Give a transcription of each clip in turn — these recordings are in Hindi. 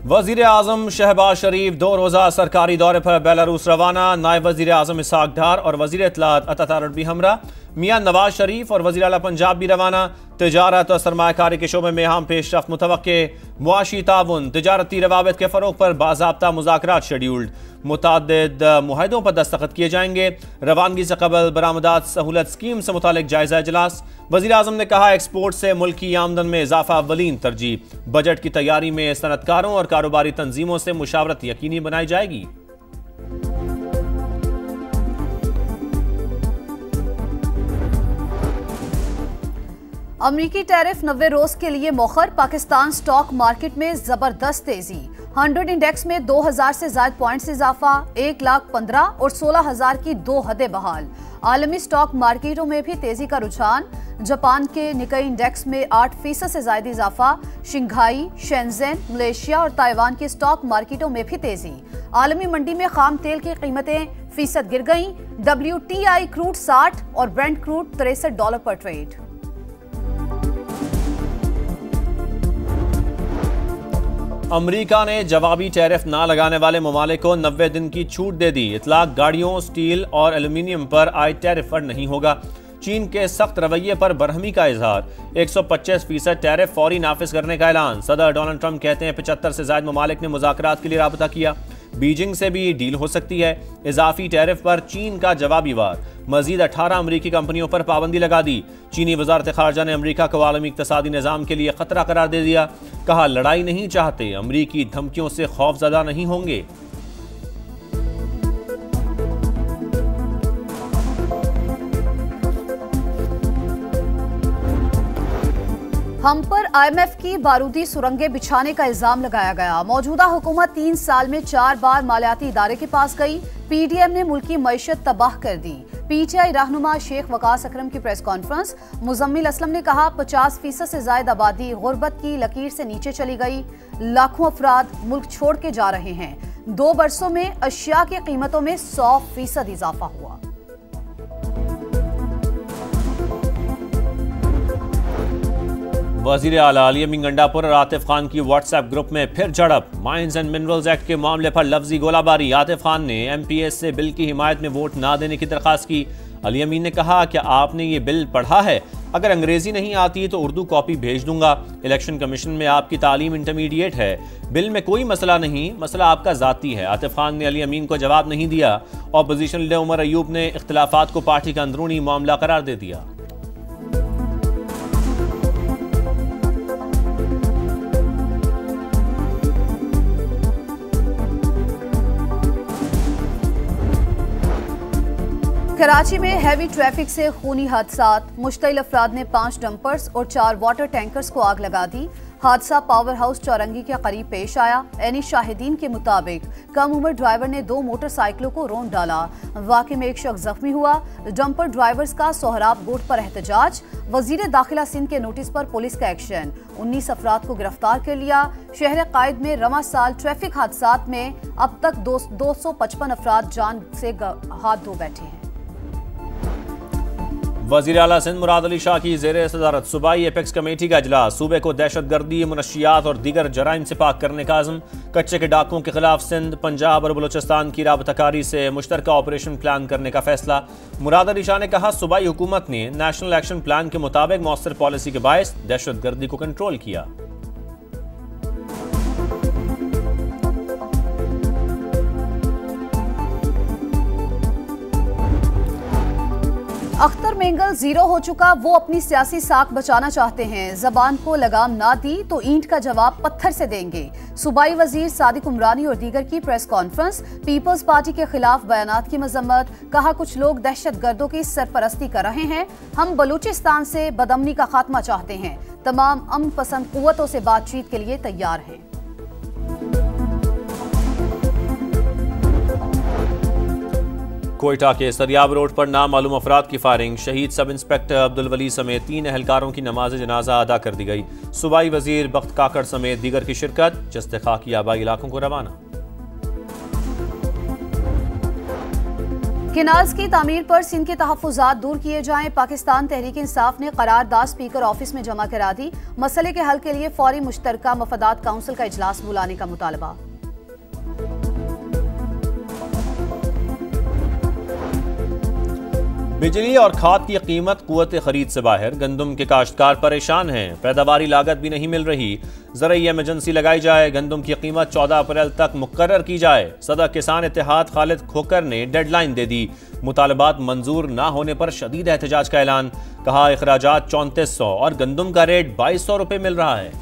वजीर आजम शहबाज शरीफ 2 रोज़ा सरकारी दौरे पर बेलारूस रवाना। नायब वजीर आजम इसहाक डार और वजीर इत्तलात अता रडबी हमरा। मियां नवाज शरीफ और वजीर आला पंजाब भी रवाना। तिजारत और सरमायाकारी के शोबे में अहम पेशरफ्त मुतवक्के। मुआशी ताउन तिजारती रवाबित के फरोग पर बाज़ाब्ता मुज़ाकरात शेड्यूल्ड। मुतअद्दिद मुआहदों पर दस्तखत किए जाएंगे। रवानगी से कबल बरामदात सहूलत स्कीम से मुतालिक जायजा इजलास। वज़ीर आज़म ने कहा एक्सपोर्ट से मुल्की आमदन में इजाफा अव्वलीन तरजीह। बजट की तैयारी में सनतकारों और कारोबारी तंजीमों से मुशावरत यकीनी बनाई जाएगी। अमरीकी टैरिफ 90 रोज के लिए मौखर। पाकिस्तान स्टॉक मार्केट में जबरदस्त तेजी। 100 इंडेक्स में 2000 से ज्यादा पॉइंट्स इजाफा। 1,15,000 और 16,000 की 2 हदें बहाल। आलमी स्टॉक मार्केटों में भी तेजी का रुझान। जापान के निकाई इंडेक्स में 8% से ज्यादा इजाफा। शिंघाई, शेंजेन, मलेशिया और ताइवान के स्टॉक मार्केटों में भी तेजी। आलमी मंडी में खाम तेल की कीमतें फीसद गिर गईं। WTI क्रूड 60 और ब्रेंट क्रूड $63 पर ट्रेड। अमरीका ने जवाबी टैरिफ ना लगाने वाले ममालिक को 90 दिन की छूट दे दी। इतलाक गाड़ियों, स्टील और एल्यूमीनियम पर आयद टैरिफ पर नहीं होगा। चीन के सख्त रवैये पर बरहमी का इजहार। 125% टैरिफ फौरी नाफिज करने का ऐलान। सदर डोनाल्ड ट्रंप कहते हैं 75 से ज्यादा ममालिक ने मुज़ाकरात के लिए राबता किया। बीजिंग से भी डील हो सकती है। इजाफी टैरिफ पर चीन का जवाबी वार। मजीद 18 अमरीकी कंपनियों पर पाबंदी लगा दी। चीनी वजारत खारजा ने अमरीका को आलमी इक्तसादी निज़ाम के लिए खतरा करार दे दिया। कहा लड़ाई नहीं चाहते, अमरीकी धमकियों से खौफजदा नहीं होंगे। हम पर IMF की बारूदी सुरंगें बिछाने का इल्जाम लगाया गया। मौजूदा हुकूमत 3 साल में 4 बार मालियाती इदारे के पास गई। PDM ने मुल्की मईशत तबाह कर दी। PTI रहनुमा शेख वकास अकरम की प्रेस कॉन्फ्रेंस। मुजम्मिल असलम ने कहा 50% से ज्यादा आबादी गुर्बत की लकीर से नीचे चली गई। लाखों अफराद मुल्क छोड़ के जा रहे हैं। 2 बरसों में अशिया की कीमतों में 100% इजाफा हुआ। वजीर आला अली अमीन गंडापुर और आतिफ खान की व्हाट्सएप ग्रुप में फिर झड़प। माइंस एंड मिनरल्स एक्ट के मामले पर लफ्जी गोलाबारी। आतिफ खान ने MPS से बिल की हिमायत में वोट ना देने की दरखास्त की। अली अमीन ने कहा कि आपने ये बिल पढ़ा है? अगर अंग्रेजी नहीं आती तो उर्दू कॉपी भेज दूंगा। इलेक्शन कमीशन में आपकी तालीम इंटरमीडिएट है। बिल में कोई मसला नहीं, मसला आपका जाती है। आतिफ खान ने अली अमीन को जवाब नहीं दिया। ऑपोजिशन लीडर उमर अयूब ने इख्तिलाफात को पार्टी का अंदरूनी मामला करार दे दिया। कराची में हैवी ट्रैफिक से खूनी हादसात। मुश्तइल अफराद ने 5 डंपर्स और 4 वाटर टैंकर्स को आग लगा दी। हादसा पावर हाउस चौरंगी के करीब पेश आया। एनी शाहिदीन के मुताबिक कम उम्र ड्राइवर ने 2 मोटरसाइकिलों को रौंद डाला। वाक़े में एक शख्स जख्मी हुआ। डंपर ड्राइवर्स का सोहराब गोट पर एहतजाज। वजीर दाखिला सिंध के नोटिस पर पुलिस का एक्शन। 19 अफराद को गिरफ्तार कर लिया। शहर कायद में रवां साल ट्रैफिक हादसात में अब तक 255 अफराद जान से हाथ धो बैठे हैं। वज़ीर आला सिंध मुराद अली शाह की ज़ेरे सदारत सूबाई एपेक्स कमेटी का इजलास। सूबे को दहशतगर्दी, मुनशियात और दीगर जराइम से पाक करने का आज़म। कच्चे के डाकुओं के खिलाफ सिंध, पंजाब और बलूचिस्तान की राबताकारी से मुश्तरका ऑपरेशन प्लान करने का फैसला। मुराद अली शाह ने कहा सूबाई हुकूमत ने नेशनल एक्शन प्लान के मुताबिक मौसर पॉलिसी के बायस दहशतगर्दी को कंट्रोल किया। अख्तर मेंगल 0 हो चुका, वो अपनी सियासी साख बचाना चाहते हैं। जबान को लगाम ना दी तो ईंट का जवाब पत्थर से देंगे। सूबाई वजीर सादिक उमरानी और दीगर की प्रेस कॉन्फ्रेंस। पीपल्स पार्टी के खिलाफ बयानात की मजम्मत। कहा कुछ लोग दहशत गर्दों की सरपरस्ती कर रहे हैं। हम बलूचिस्तान से बदअमनी का खात्मा चाहते हैं। तमाम अमन पसंद कुव्वतों से बातचीत के लिए तैयार हैं। कोयटा के सरियाब रोड पर नामालूम अफराद की फायरिंग। शहीद सब इंस्पेक्टर अब्दुल वली समेत 3 एहलकारों की नमाज जनाजा अदा कर दी गई। सूबाई वजीर बख्त काकड़ समेत दीगर की शिरकत। जस्ते खाकी आबाई इलाकों को रवाना। केनाल्स की तामीर पर सिंध के तहफ़्फ़ुज़ात दूर किए जाएं। पाकिस्तान तहरीक इंसाफ ने करारदाद स्पीकर ऑफिस में जमा करा दी। मसले के हल के लिए फौरी मुश्तरका मफादात काउंसिल का इजलास बुलाने का मुतालबा। बिजली और खाद की कीमत कुव्वत खरीद से बाहर, गंदम के काश्तकार परेशान हैं। पैदावारी लागत भी नहीं मिल रही। ज़रूरी इमरजेंसी लगाई जाए। गंदम की कीमत 14 अप्रैल तक मुकर्रर की जाए। सदर किसान इत्तेहाद खालिद खोकर ने डेडलाइन दे दी। मुतालबात मंजूर ना होने पर शदीद एहतजाज का ऐलान। कहा अखराजात 3400 और गंदम का रेट 2200 रुपये मिल रहा है।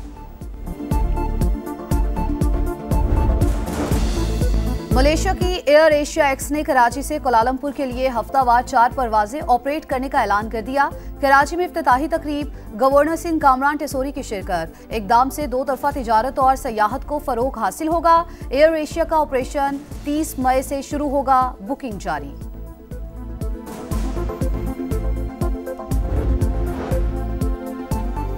मलेशिया की एयर एशिया एक्स ने कराची से कोलालमपुर के लिए हफ्तावार 4 परवाजें ऑपरेट करने का ऐलान कर दिया। कराची में इफ्तिताही तकरीब, गवर्नर सिंह कामरान टेसोरी की शिरकत। इकदाम से दो तरफा तिजारत और सयाहत को फरोग हासिल होगा। एयर एशिया का ऑपरेशन 30 मई से शुरू होगा। बुकिंग जारी।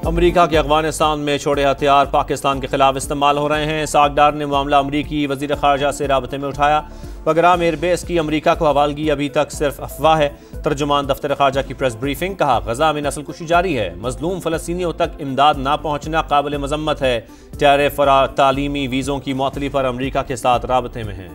अमरीका के अफगानिस्तान में छोड़े हथियार पाकिस्तान के खिलाफ इस्तेमाल हो रहे हैं। सागदार ने मामला अमरीकी वजीर खारजा से राबते में उठाया। बगराम एयरबेस की अमरीका को हवालगी अभी तक सिर्फ अफवाह है। तर्जुमान दफ्तर खारजा की प्रेस ब्रीफिंग। कहा गजा में नस्लकुशी जारी है। मजलूम फलस्तीनियों तक इमदाद ना पहुंचना काबिल मजम्मत है। टैरिफ और तालीमी वीज़ों की मुअत्तली पर अमरीका के साथ राबते में हैं।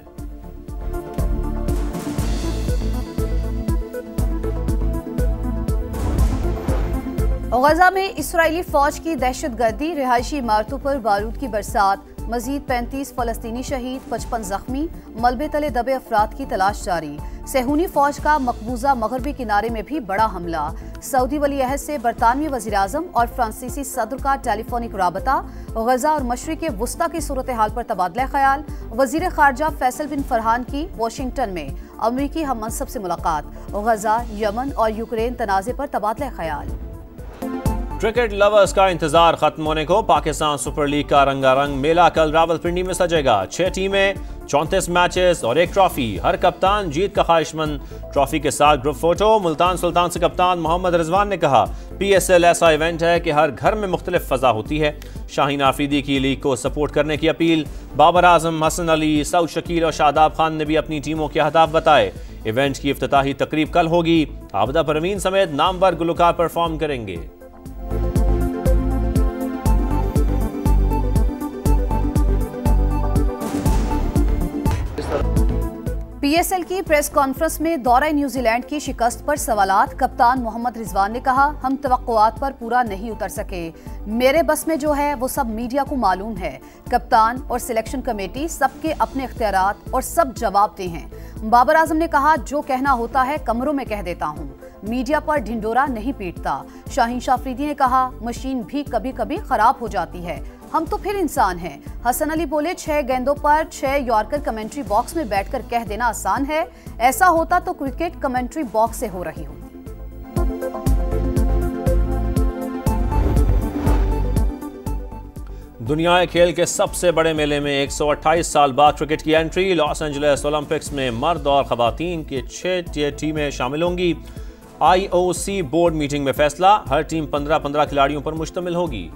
गजा में इस्राएली फौज की दहशतगर्दी, रिहायशी इमारतों पर बारूद की बरसात। मजीद 35 फलस्तीनी शहीद, 55 जख्मी। मलबे तले दबे अफराद की तलाश जारी। सेहूनी फौज का मकबूजा मगरबी किनारे में भी बड़ा हमला। सऊदी वली अहद से बरतानवी वज़ीर आज़म और फ्रांसीसी सदर का टेलीफोनिक राबता। गजा और मशरिक़ वुस्ता की सूरत हाल पर तबादला ख्याल। वज़ीर खारजा फैसल बिन फरहान की वाशिंगटन में अमरीकी हम मनसब से मुलाकात। गजा, यमन और यूक्रेन तनाज़े पर तबादला ख्याल। क्रिकेट लवर्स का इंतजार खत्म होने को। पाकिस्तान सुपर लीग का रंगारंग मेला कल रावलपिंडी में सजेगा। 6 टीमें, 34 मैचेस और 1 ट्रॉफी। हर कप्तान जीत का ख्वाहिशमंद। ट्रॉफी के साथ ग्रुप फोटो। मुल्तान सुल्तान से कप्तान मोहम्मद रिजवान ने कहा, PSL ऐसा इवेंट है कि हर घर में मुख्तलिफ फजा होती है। शाहीन आफरीदी की लीग को सपोर्ट करने की अपील। बाबर आजम, हसन अली, सऊद शकील और शादाब खान ने भी अपनी टीमों के अहदाफ बताए। इवेंट की इफ्तिताही तकरीब कल होगी। आबदा परवीन समेत नामवर गुलकार परफॉर्म करेंगे। PSL की प्रेस कॉन्फ्रेंस में दौरा न्यूजीलैंड की शिकस्त पर सवालात। कप्तान मोहम्मद रिजवान ने कहा, हम तवक्कुआत पर पूरा नहीं उतर सके। मेरे बस में जो है वो सब मीडिया को मालूम है। कप्तान और सिलेक्शन कमेटी सबके अपने इख्तियारात और सब जवाबदेह हैं। बाबर आजम ने कहा, जो कहना होता है कमरों में कह देता हूँ, मीडिया पर ढिंडोरा नहीं पीटता। शाहीन आफरीदी ने कहा, मशीन भी कभी कभी खराब हो जाती है, हम तो फिर इंसान हैं। हसन अली बोले, 6 गेंदों पर 6 यॉर्कर कमेंट्री बॉक्स में बैठकर कह देना आसान है। ऐसा होता तो क्रिकेट कमेंट्री बॉक्स से हो रही होती। दुनिया खेल के सबसे बड़े मेले में 128 साल बाद क्रिकेट की एंट्री। लॉस एंजलिस ओलंपिक्स में मर्द और खवातीन के 6 टीमें शामिल होंगी। IOC बोर्ड मीटिंग में फैसला, हर टीम 15-15 खिलाड़ियों पर मुश्तमिल होगी।